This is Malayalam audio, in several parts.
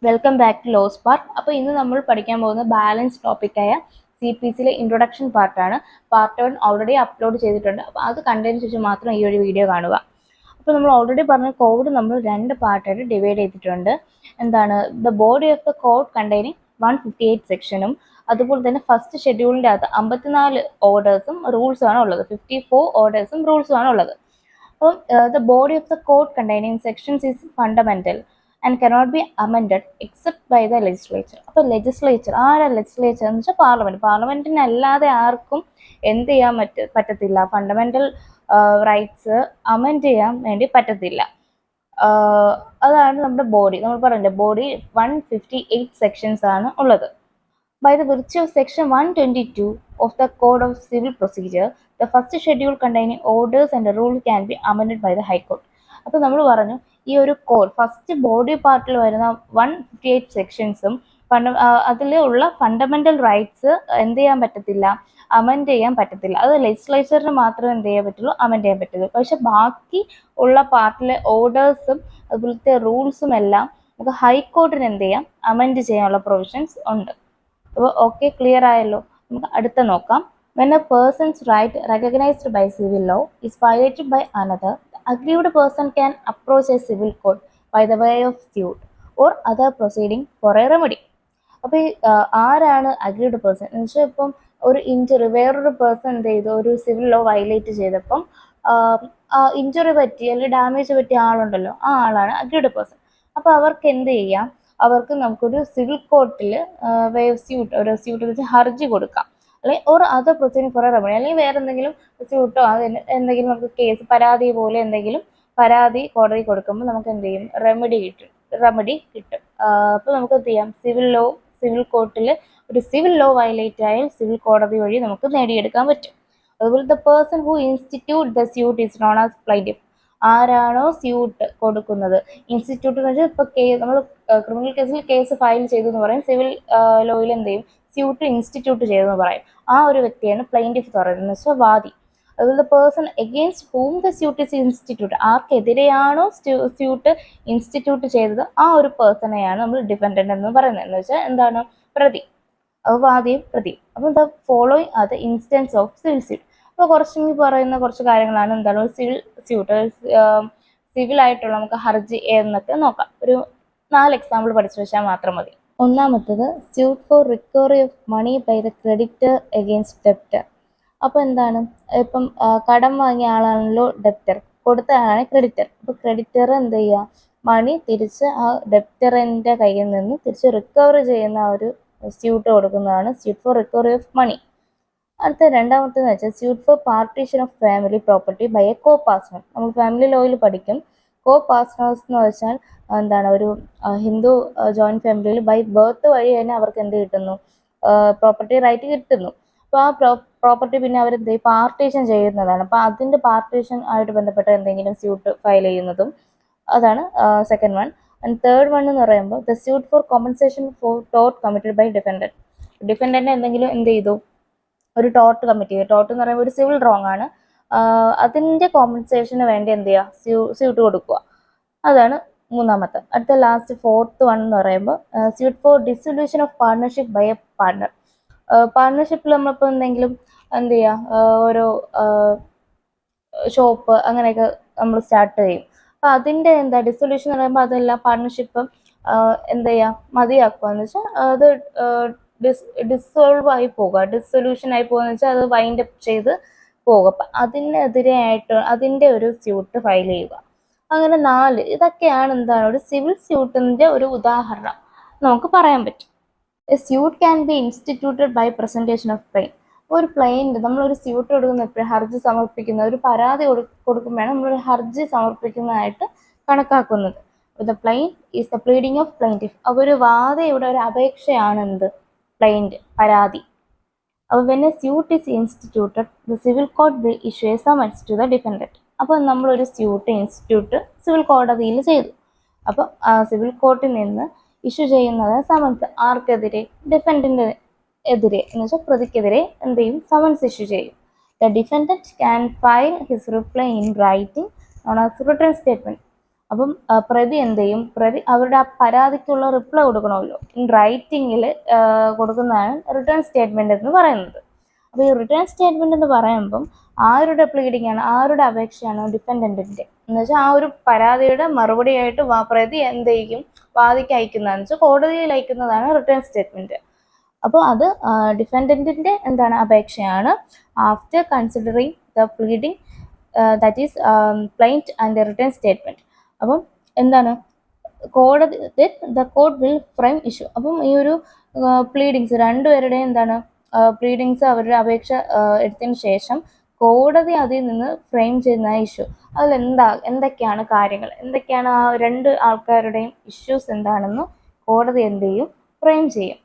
Welcome back to law spark. അപ്പോൾ ഇന്ന് നമ്മൾ പഠിക്കാൻ പോകുന്ന ബാലൻസ് ടോപ്പിക്കായ CPCയിലെ ഇൻട്രൊഡക്ഷൻ പാർട്ടാണ്. പാർട്ട് 1 ഓൾറെഡി അപ്ലോഡ് ചെയ്തിട്ടുണ്ട്. അപ്പോൾ അത് കണ്ടതിന് ശേഷം മാത്രം ഈ ഒരു വീഡിയോ കാണുക. അപ്പോൾ നമ്മൾ ഓൾറെഡി പറഞ്ഞ കോഡ് നമ്മൾ 2 പാർട്ടായിട്ട് ഡിവൈഡ് ചെയ്തിട്ടുണ്ട്. എന്താണ് the body of the code containing 158 സെക്ഷനും അതുപോലെ തന്നെ ഫസ്റ്റ് ഷെഡ്യൂളിൻ്റെ അകത്ത് 54 ഓർഡേഴ്സും റൂൾസും ആണ് ഉള്ളത്. 54 ഓർഡേഴ്സും റൂൾസും ആണ് ഉള്ളത്. അപ്പം the body of the code containing sections is fundamental and cannot be amended except by the legislature. അപ്പോൾ ലെജിസ്ലേച്ചർ ലെജിസ്ലേച്ചർ എന്ന് വെച്ചാൽ പാർലമെന്റിന് അല്ലാതെ ആർക്കും എന്ത് ചെയ്യാൻ പറ്റത്തില്ല, ഫണ്ടമെന്റൽ റൈറ്റ്സ് അമെൻഡ് ചെയ്യാൻ വേണ്ടി പറ്റത്തില്ല. അതാണ് നമ്മുടെ ബോഡി. നമ്മൾ പറഞ്ഞില്ലേ ബോഡി 158 സെക്ഷൻസ് ആണ് ഉള്ളത്. By the virtue of section 122 of the Code of Civil Procedure, the first schedule containing orders and rules can be amended by the High Court. അപ്പോൾ നമ്മൾ പറഞ്ഞു ഈ ഒരു കോഡ് ഫസ്റ്റ് ബോഡി പാർട്ടിൽ വരുന്ന 158 സെക്ഷൻസും അതിലുള്ള ഫണ്ടമെന്റൽ റൈറ്റ്സ് എന്ത് ചെയ്യാൻ പറ്റത്തില്ല, അമെൻഡ് ചെയ്യാൻ പറ്റത്തില്ല. അത് ലെജിസ്ലേച്ചറിന് മാത്രമേ എന്ത് ചെയ്യാൻ പറ്റുള്ളൂ, അമെൻഡ് ചെയ്യാൻ പറ്റുള്ളൂ. പക്ഷെ ബാക്കി ഉള്ള പാർട്ടിലെ ഓർഡേഴ്സും അതുപോലത്തെ റൂൾസും എല്ലാം നമുക്ക് ഹൈക്കോർട്ടിന് എന്ത് ചെയ്യാം, അമെൻഡ് ചെയ്യാനുള്ള പ്രൊവിഷൻസ് ഉണ്ട്. അപ്പോൾ ഓക്കെ, ക്ലിയർ ആയല്ലോ. നമുക്ക് അടുത്ത നോക്കാം. When a person's right recognized by civil law is violated by another, the aggrieved person can approach a civil court by the way of suit or other proceeding for a remedy. അപ്പോൾ ആരാണ് അഗ്രീഡ് പേഴ്സൺ എന്ന് വെച്ചാൽ ഇപ്പം ഒരു ഇഞ്ചുറി വേറൊരു പേഴ്സൺ എന്ത് ചെയ്തു, ഒരു സിവിൽ ലോ വയലേറ്റ് ചെയ്തപ്പം ഇഞ്ചുറി പറ്റി അല്ലെങ്കിൽ ഡാമേജ് പറ്റിയ ആളുണ്ടല്ലോ, ആ ആളാണ് അഗ്രീഡ് പേഴ്സൺ. അപ്പോൾ അവർക്ക് എന്ത് ചെയ്യാം, അവർക്ക് നമുക്കൊരു സിവിൽ കോർട്ടിൽ വേവ് സ്യൂട്ട് ഒരു സ്യൂട്ട് വെച്ച് ഹർജി കൊടുക്കാം, അല്ലെങ്കിൽ ഒരു other proceeding for a remedy, അല്ലെങ്കിൽ വേറെ എന്തെങ്കിലും സ്യൂട്ടോ എന്തെങ്കിലും നമുക്ക് കേസ് പരാതി പോലെ എന്തെങ്കിലും പരാതി കോടതി കൊടുക്കുമ്പോൾ നമുക്ക് എന്ത് ചെയ്യും, റെമഡി കിട്ടും. അപ്പോൾ നമുക്ക് എന്ത് ചെയ്യാം, സിവിൽ കോർട്ടിൽ ഒരു സിവിൽ ലോ വയലേറ്റ് ആയാൽ സിവിൽ കോടതി വഴി നമുക്ക് നേടിയെടുക്കാൻ പറ്റും. അതുപോലെ the person who institute the suit is known as plaintiff. ആരാണോ സ്യൂട്ട് കൊടുക്കുന്നത്, ഇൻസ്റ്റിറ്റ്യൂട്ട് എന്ന് വെച്ചാൽ ഇപ്പോൾ നമ്മൾ ക്രിമിനൽ കേസിൽ കേസ് ഫയൽ ചെയ്തു എന്ന് പറയും, സിവിൽ ലോയിൽ എന്ത് ചെയ്യും, സ്യൂട്ട് ഇൻസ്റ്റിറ്റ്യൂട്ട് ചെയ്തെന്ന് പറയും. ആ ഒരു വ്യക്തിയാണ് പ്ലൈൻറ്റിഫ് പറയുന്നത്, എന്ന് വെച്ചാൽ വാദി. അതുപോലെ person against whom the suit is institute, ആർക്കെതിരെയാണോ സ്യൂട്ട് ഇൻസ്റ്റിറ്റ്യൂട്ട് ചെയ്തത് ആ ഒരു പേഴ്സണെയാണ് നമ്മൾ ഡിഫൻഡന്റ് എന്ന് പറയുന്നത്, എന്ന് വെച്ചാൽ എന്താണ്, പ്രതി, വാദിയും പ്രതിയും. അപ്പം the following are the instance of civil suit. അപ്പോൾ പറയുന്ന കുറച്ച് കാര്യങ്ങളാണ് എന്താണ് ഒരു സിവിൽ സ്യൂട്ട്, സിവിലായിട്ടുള്ള നമുക്ക് ഹർജി എന്നൊക്കെ നോക്കാം. ഒരു 4 എക്സാമ്പിൾ പഠിച്ചു വെച്ചാൽ മാത്രം മതി. ഒന്നാമത്തത് suit for recovery of money by the creditor against debtor. അപ്പോൾ എന്താണ്, ഇപ്പം കടം വാങ്ങിയ ആളാണല്ലോ ഡെപ്റ്റർ, കൊടുത്ത ആളാണ് ക്രെഡിറ്റർ. അപ്പോൾ ക്രെഡിറ്റർ എന്ത് ചെയ്യുക, മണി തിരിച്ച് ആ ഡെപ്റ്ററിൻ്റെ കയ്യിൽ നിന്ന് തിരിച്ച് റിക്കവർ ചെയ്യുന്ന ആ ഒരു സ്യൂട്ട് കൊടുക്കുന്നതാണ് suit for recovery of money. അടുത്ത രണ്ടാമത്തേന്ന് വെച്ചാൽ suit for partition of family property by a co partner. നമ്മൾ ഫാമിലി ലോയിൽ പഠിക്കും. കോ പാർട്ട്നേഴ്സ് എന്ന് വെച്ചാൽ എന്താണ്, ഒരു ഹിന്ദു ജോയിൻറ്റ് ഫാമിലിയിൽ ബൈ ബർത്ത് വഴി തന്നെ അവർക്ക് എന്ത് കിട്ടുന്നു, പ്രോപ്പർട്ടി റൈറ്റ് കിട്ടുന്നു. അപ്പോൾ ആ പ്രോപ്പർട്ടി പിന്നെ അവരെന്ത് ചെയ്യും, പാർട്ടീഷൻ ചെയ്യുന്നതാണ്. അപ്പോൾ അതിൻ്റെ പാർട്ടീഷൻ ആയിട്ട് ബന്ധപ്പെട്ട എന്തെങ്കിലും സ്യൂട്ട് ഫയൽ ചെയ്യുന്നതും അതാണ് second one. And third one എന്ന് പറയുമ്പോൾ the suit for compensation for tort committed by defendant എന്തെങ്കിലും എന്ത് ചെയ്തു, ഒരു ടോർട്ട് കമ്മിറ്റ് ചെയ്യുക. ടോർട്ട് എന്ന് പറയുമ്പോൾ ഒരു സിവിൽ റോങ് ആണ്, അതിൻ്റെ കോമ്പൻസേഷന് വേണ്ടി എന്ത് ചെയ്യുക, സ്യൂട്ട് കൊടുക്കുക. അതാണ് മൂന്നാമത്തെ. അടുത്ത ലാസ്റ്റ് ഫോർത്ത് വൺ എന്ന് പറയുമ്പോൾ suit for dissolution of partnership by a partner. പാർട്ണർഷിപ്പിൽ നമ്മളിപ്പോൾ എന്തെങ്കിലും എന്ത് ചെയ്യുക, ഓരോ ഷോപ്പ് അങ്ങനെയൊക്കെ നമ്മൾ സ്റ്റാർട്ട് ചെയ്യും. അപ്പോൾ അതിൻ്റെ എന്താ ഡിസൊല്യൂഷൻ എന്ന് പറയുമ്പോൾ അതെല്ലാം പാർട്ണർഷിപ്പ് എന്ത് ചെയ്യുക, മതിയാക്കുക എന്ന് വെച്ചാൽ അത് ഡിസോൾവ് ആയി പോകുക, ഡിസൊല്യൂഷൻ ആയി പോകുക എന്ന് വെച്ചാൽ അത് വൈൻഡ് അപ്പ് ചെയ്ത് പോകുക. അപ്പം അതിനെതിരെയായിട്ട് അതിൻ്റെ ഒരു സ്യൂട്ട് ഫയൽ ചെയ്യുക. അങ്ങനെ 4 ഇതൊക്കെയാണ് എന്താണ് ഒരു സിവിൽ സ്യൂട്ടിൻ്റെ ഒരു ഉദാഹരണം നമുക്ക് പറയാൻ പറ്റും. A suit can be instituted by presentation of plaint. ഒരു പ്ലെയിൻ്റെ നമ്മളൊരു സ്യൂട്ട് കൊടുക്കുന്ന എപ്പോഴും ഹർജി സമർപ്പിക്കുന്ന ഒരു പരാതി കൊടുക്കുമ്പോഴാണ് നമ്മളൊരു ഹർജി സമർപ്പിക്കുന്നതായിട്ട് കണക്കാക്കുന്നത്. The plaint is the pleading of plaintiff. അപ്പോൾ ഒരു വാദിയുടെ ഒരു അപേക്ഷയാണ് എന്ത്, പ്ലെയിൻറ്റ്, പരാതി. അപ്പോൾ when a suit is instituted the civil court will issue a summons to the defendant. അപ്പോൾ നമ്മളൊരു സ്യൂട്ട് ഇൻസ്റ്റിറ്റ്യൂട്ട് സിവിൽ കോടതിയിൽ ചെയ്തു. അപ്പോൾ ആ സിവിൽ കോർട്ടിൽ നിന്ന് ഇഷ്യൂ ചെയ്യുന്നത് സമൻസ് ആർക്കെതിരെ, ഡിഫൻഡന്റിന് എതിരെ എന്ന് വെച്ചാൽ പ്രതിക്കെതിരെ എന്ത് ചെയ്യും, സമൻസ് ഇഷ്യൂ ചെയ്യും. The defendant can file his reply in writing on as return statement. അപ്പം പ്രതി എന്ത് ചെയ്യും, പ്രതി അവരുടെ ആ പരാതിക്കുള്ള റിപ്ലൈ കൊടുക്കണമല്ലോ, ഇൻ റൈറ്റിങ്ങിൽ കൊടുക്കുന്നതാണ് റിട്ടേൺ സ്റ്റേറ്റ്മെന്റ് എന്ന് പറയുന്നത്. അപ്പോൾ ഈ റിട്ടേൺ സ്റ്റേറ്റ്മെന്റ് എന്ന് പറയുമ്പം ആരുടെ പ്ലീഡിംഗ് ആണ്, ആരുടെ അപേക്ഷയാണ്, ഡിഫൻഡന്റിന്റെ എന്ന് വെച്ചാൽ ആ ഒരു പരാതിയുടെ മറുപടിയായിട്ട് പ്രതി എന്ത് ചെയ്യും, വാദിക്ക് അയക്കുന്നതെന്ന് വെച്ചാൽ കോടതിയിൽ അയക്കുന്നതാണ് റിട്ടേൺ സ്റ്റേറ്റ്മെന്റ്. അപ്പോൾ അത് ഡിഫൻഡന്റിന്റെ എന്താണ് അപേക്ഷയാണ്. After considering the pleading that is plaint and return statement. അപ്പം എന്താണ് കോടതി the court will frame issue. അപ്പം ഈ ഒരു പ്ലീഡിങ്സ് രണ്ടുപേരുടെയും എന്താണ് പ്ലീഡിങ്സ് അവരുടെ അപേക്ഷ എടുത്തതിന് ശേഷം കോടതി അതിൽ നിന്ന് ഫ്രെയിം ചെയ്യുന്ന ഇഷ്യൂ, എന്തൊക്കെയാണ് കാര്യങ്ങൾ, എന്തൊക്കെയാണ് ആ രണ്ട് ആൾക്കാരുടെയും ഇഷ്യൂസ് എന്താണെന്ന് കോടതി എന്ത് ചെയ്യും, ഫ്രെയിം ചെയ്യും.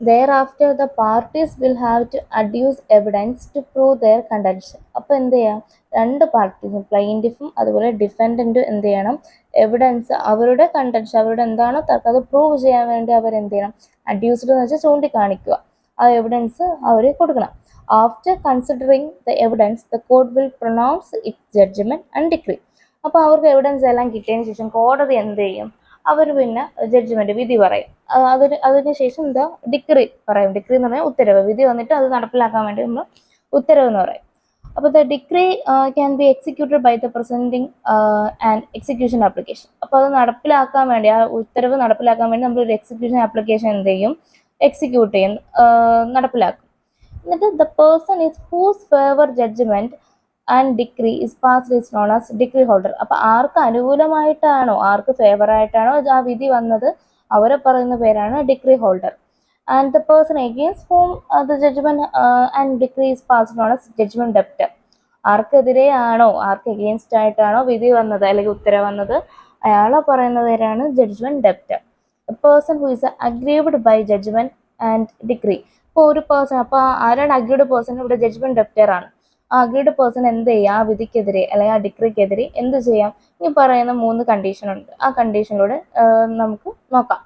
Thereafter, the parties will have to adduce evidence to prove their contention. അപ്പോൾ എന്ത് ചെയ്യാം, രണ്ട് പാർട്ടീസും പ്ലെയിൻറ്റിഫും അതുപോലെ ഡിഫൻഡൻറ്റും എന്ത് ചെയ്യണം, എവിഡൻസ് അവരുടെ കണ്ടൻഷൻ, അവരുടെ എന്താണോ അത് പ്രൂവ് ചെയ്യാൻ വേണ്ടി അവരെന്ത് ചെയ്യണം, അഡ്യൂസ്ഡ് എന്ന് വെച്ചാൽ ചൂണ്ടിക്കാണിക്കുക, ആ എവിഡൻസ് അവർ കൊടുക്കണം. After considering the evidence the court will pronounce its judgement and decree. അപ്പോൾ അവർക്ക് എവിഡൻസ് എല്ലാം കിട്ടിയതിന് ശേഷം കോടതി എന്ത് ചെയ്യും, അവർ പിന്നെ ജഡ്ജ്മെന്റ് വിധി പറയും. അതിനുശേഷം എന്താ ഡിക്രി പറയും. ഡിക്രി എന്ന് പറഞ്ഞാൽ ഉത്തരവ്. വിധി വന്നിട്ട് അത് നടപ്പിലാക്കാൻ വേണ്ടി നമ്മൾ ഉത്തരവ് എന്ന് പറയും. അപ്പോൾ the decree can be executed by the presenting and execution application. അപ്പോൾ അത് നടപ്പിലാക്കാൻ വേണ്ടി, ആ ഉത്തരവ് നടപ്പിലാക്കാൻ വേണ്ടി നമ്മൾ ഒരു എക്സിക്യൂഷൻ ആപ്ലിക്കേഷൻ എന്ത് ചെയ്യും, എക്സിക്യൂട്ട് ചെയ്യും, നടപ്പിലാക്കും. എന്നിട്ട് the person is whose favour judgement and decree is passed is known as decree holder. അപ്പോൾ ആർക്ക് അനുകൂലമായിട്ടാണോ, ആർക്ക് ഫേവറായിട്ടാണോ ആ വിധി വന്നത് അവരെ പറയുന്ന പേരാണ് decree holder. And the person against whom the judgement and decree is passed known as judgment debtor. ആർക്കെതിരെയാണോ, ആർക്ക് അഗെയിൻസ്റ്റ് ആയിട്ടാണോ വിധി വന്നത് അല്ലെങ്കിൽ ഉത്തരവ് വന്നത് അയാളെ പറയുന്ന പേരാണ് judgment debtor. A person who is aggrieved by judgment and decree. ഇപ്പോൾ ഒരു പേഴ്സൺ, അപ്പോൾ ആരാണ് അഗ്രീഡ് പേഴ്സൺ, ഇവിടെ ജഡ്ജ്മെന്റ് ഡെപ്റ്റർ ആണ്. ആ അഗ്രീഡ് പേഴ്സൺ എന്ത് ചെയ്യാം, ആ വിധിക്കെതിരെ അല്ലെങ്കിൽ ആ ഡിക്രിക്കെതിരെ എന്ത് ചെയ്യാം, ഈ പറയുന്ന 3 കണ്ടീഷൻ ഉണ്ട്. ആ കണ്ടീഷനിലൂടെ നമുക്ക് നോക്കാം.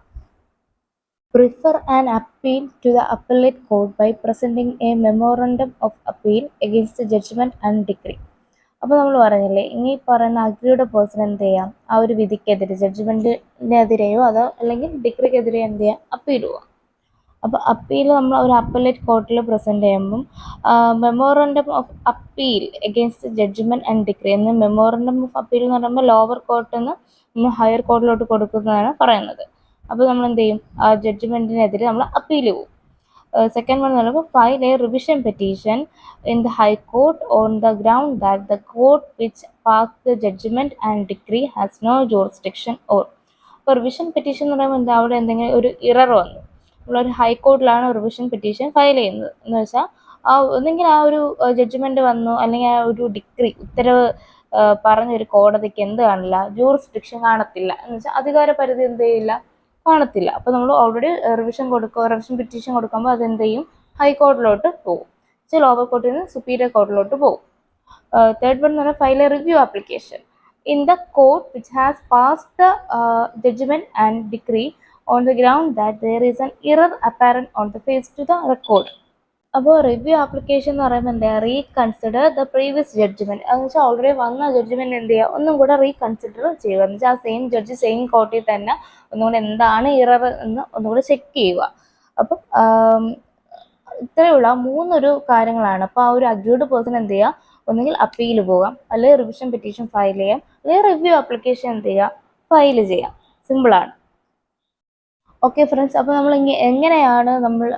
Prefer an appeal to the appellate court by presenting a memorandum of appeal against the judgment and decree. അപ്പോൾ നമ്മൾ പറഞ്ഞില്ലേ, ഇനി പറയുന്ന അഗ്രീഡ് പേഴ്സൺ എന്ത് ചെയ്യാം, ആ ഒരു വിധിക്കെതിരെ ജഡ്ജ്മെന്റിനെതിരെയോ അതോ അല്ലെങ്കിൽ ഡിക്രിക്കെതിരെയോ എന്ത് ചെയ്യാം, അപ്പീൽ പോവാം. അപ്പോൾ അപ്പീൽ നമ്മൾ ഒരു അപ്പലേറ്റ് കോർട്ടിൽ പ്രസൻറ്റ് ചെയ്യുമ്പം memorandum of appeal against judgement and decree എന്ന്, മെമ്മോറണ്ടം ഓഫ് അപ്പീൽ എന്ന് പറയുമ്പോൾ ലോവർ കോർട്ടിൽ നിന്ന് നമ്മൾ ഹയർ കോർട്ടിലോട്ട് കൊടുക്കുന്നതാണ് പറയുന്നത്. അപ്പോൾ നമ്മൾ എന്ത് ചെയ്യും, ആ ജഡ്ജ്മെന്റിനെതിരെ നമ്മൾ അപ്പീൽ പോകും. സെക്കൻഡ് വൺ എന്ന് പറയുമ്പോൾ file a revision petition in the high court on the ground that the court which pass the judgement and decree has no jurisdiction or. അപ്പോൾ റിവിഷൻ പെറ്റീഷൻ എന്ന് പറയുമ്പോൾ എന്താ, അവിടെ എന്തെങ്കിലും ഒരു ഇറർ വന്നു, നമ്മളൊരു ഹൈക്കോർട്ടിലാണ് റിവിഷൻ പെറ്റീഷൻ ഫയൽ ചെയ്യുന്നത് എന്ന് വെച്ചാൽ ഒന്നെങ്കിൽ ആ ഒരു ജഡ്ജ്മെന്റ് വന്നു അല്ലെങ്കിൽ ആ ഒരു ഡിക്രി ഉത്തരവ് പറഞ്ഞൊരു കോടതിക്ക് എന്ത് കാണില്ല, ജൂറിസ്ഡിക്ഷൻ കാണത്തില്ല, എന്ന് വെച്ചാൽ അധികാര പരിധി എന്ത് ചെയ്യില്ല, കാണത്തില്ല. അപ്പോൾ നമ്മൾ ഓൾറെഡി റിവിഷൻ പെറ്റീഷൻ കൊടുക്കുമ്പോൾ അത് എന്ത് ചെയ്യും, ഹൈക്കോർട്ടിലോട്ട് പോകും, ലോവർ കോർട്ടിൽ നിന്ന് സുപ്പീരിയർ കോർട്ടിലോട്ട് പോകും. തേർഡ് വൺ എന്ന് പറഞ്ഞാൽ file A review application in the court which has passed the judgment and decree on the ground that there is an error apparent on the face to the record. അപ്പോൾ റിവ്യൂ ആപ്ലിക്കേഷൻ എന്ന് പറയുമ്പോൾ എന്താ, റീകൺസിഡർ ദ പ്രീവിയസ് ജഡ്ജ്മെന്റ്. എന്ന് വെച്ചാൽ ഓൾറെഡി വന്ന ജഡ്ജ്മെന്റ് എന്ത് ചെയ്യുക, ഒന്നും കൂടെ റീകൺസിഡർ ചെയ്യുക, എന്ന് വെച്ചാൽ ആ സെയിം ജഡ്ജ് സെയിം കോർട്ടിൽ തന്നെ ഒന്നുകൂടെ എന്താണ് ഇറർ എന്ന് ഒന്നുകൂടെ ചെക്ക് ചെയ്യുക. അപ്പം ഇത്രയുള്ള 3 കാര്യങ്ങളാണ്. അപ്പോൾ ആ ഒരു അഗ്രീഡ് പേഴ്സൺ എന്ത് ചെയ്യുക, ഒന്നുകിൽ അപ്പീൽ പോകാം, അല്ലെങ്കിൽ റിവിഷൻ പെറ്റീഷൻ ഫയൽ ചെയ്യാം, അല്ലെങ്കിൽ റിവ്യൂ ആപ്ലിക്കേഷൻ എന്ത് ചെയ്യാം, ഫയൽ ചെയ്യാം. സിമ്പിളാണ്. ഓക്കെ ഫ്രണ്ട്സ്, അപ്പോൾ നമ്മൾ എങ്ങനെയാണ് നമ്മൾ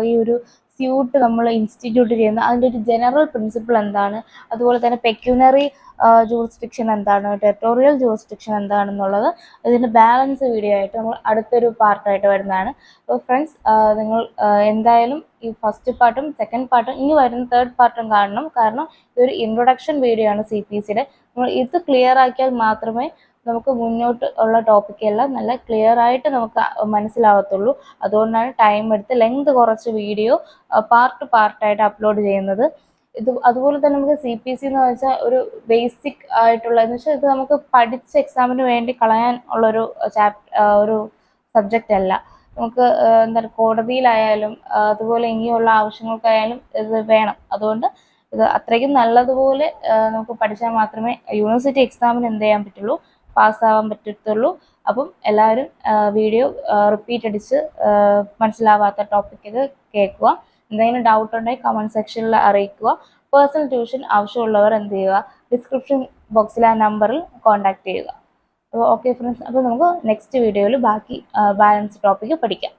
ഈ ഒരു സ്യൂട്ട് നമ്മൾ ഇൻസ്റ്റിറ്റ്യൂട്ട് ചെയ്യുന്നത്, അതിൻ്റെ ഒരു ജനറൽ പ്രിൻസിപ്പിൾ എന്താണ്, അതുപോലെ തന്നെ പെക്യൂണറി ജൂറിസ്ഡിക്ഷൻ എന്താണ്, ടെറിട്ടോറിയൽ ജൂറിസ്ഡിക്ഷൻ എന്താണെന്നുള്ളത് ഇതിൻ്റെ ബാലൻസ് വീഡിയോ ആയിട്ട് നമ്മൾ അടുത്തൊരു പാർട്ടായിട്ട് വരുന്നതാണ്. അപ്പോൾ ഫ്രണ്ട്സ്, നിങ്ങൾ എന്തായാലും ഈ ഫസ്റ്റ് പാർട്ടും സെക്കൻഡ് പാർട്ടും ഇനി വരുന്ന തേർഡ് പാർട്ടും കാണണം. കാരണം ഇതൊരു ഇൻട്രൊഡക്ഷൻ വീഡിയോ ആണ് CPCയുടെ. നമ്മൾ ഇത് ക്ലിയർ ആക്കിയാൽ മാത്രമേ നമുക്ക് മുന്നോട്ട് ഉള്ള ടോപ്പിക്കെല്ലാം നല്ല ക്ലിയർ ആയിട്ട് നമുക്ക് മനസ്സിലാവത്തുള്ളൂ. അതുകൊണ്ടാണ് ടൈം എടുത്ത് ലെങ്ത് കുറച്ച് വീഡിയോ പാർട്ടായിട്ട് അപ്ലോഡ് ചെയ്യുന്നത്. അതുപോലെ തന്നെ നമുക്ക് CPC എന്ന് വെച്ചാൽ ഒരു ബേസിക് ആയിട്ടുള്ള, എന്ന് വെച്ചാൽ ഇത് നമുക്ക് പഠിച്ച എക്സാമിന് വേണ്ടി കളയാൻ ഉള്ളൊരു ഒരു സബ്ജക്റ്റ് അല്ല. നമുക്ക് എന്താണ് കോടതിയിലായാലും അതുപോലെ ഇനിയുള്ള ആവശ്യങ്ങൾക്കായാലും ഇത് വേണം. അതുകൊണ്ട് ഇത് അത്രയ്ക്കും നല്ലതുപോലെ നമുക്ക് പഠിച്ചാൽ മാത്രമേ യൂണിവേഴ്സിറ്റി എക്സാമിന് എന്ത് ചെയ്യാൻ പറ്റുള്ളൂ, പാസ്സാവാൻ പറ്റത്തുള്ളൂ. അപ്പം എല്ലാവരും വീഡിയോ റിപ്പീറ്റ് അടിച്ച് മനസ്സിലാവാത്ത ടോപ്പിക്കൊക്കെ കേൾക്കുക. എന്തെങ്കിലും ഡൗട്ട് ഉണ്ടെങ്കിൽ കമൻറ്റ് സെക്ഷനിൽ അറിയിക്കുക. പേഴ്സണൽ ട്യൂഷൻ ആവശ്യമുള്ളവർ എന്ത് ചെയ്യുക, ഡിസ്ക്രിപ്ഷൻ ബോക്സിൽ ആ നമ്പറിൽ കോൺടാക്ട് ചെയ്യുക. അപ്പോൾ ഓക്കെ ഫ്രണ്ട്സ്, അപ്പോൾ നമുക്ക് നെക്സ്റ്റ് വീഡിയോയിൽ ബാക്കി ബാലൻസ് ടോപ്പിക്ക് പഠിക്കാം.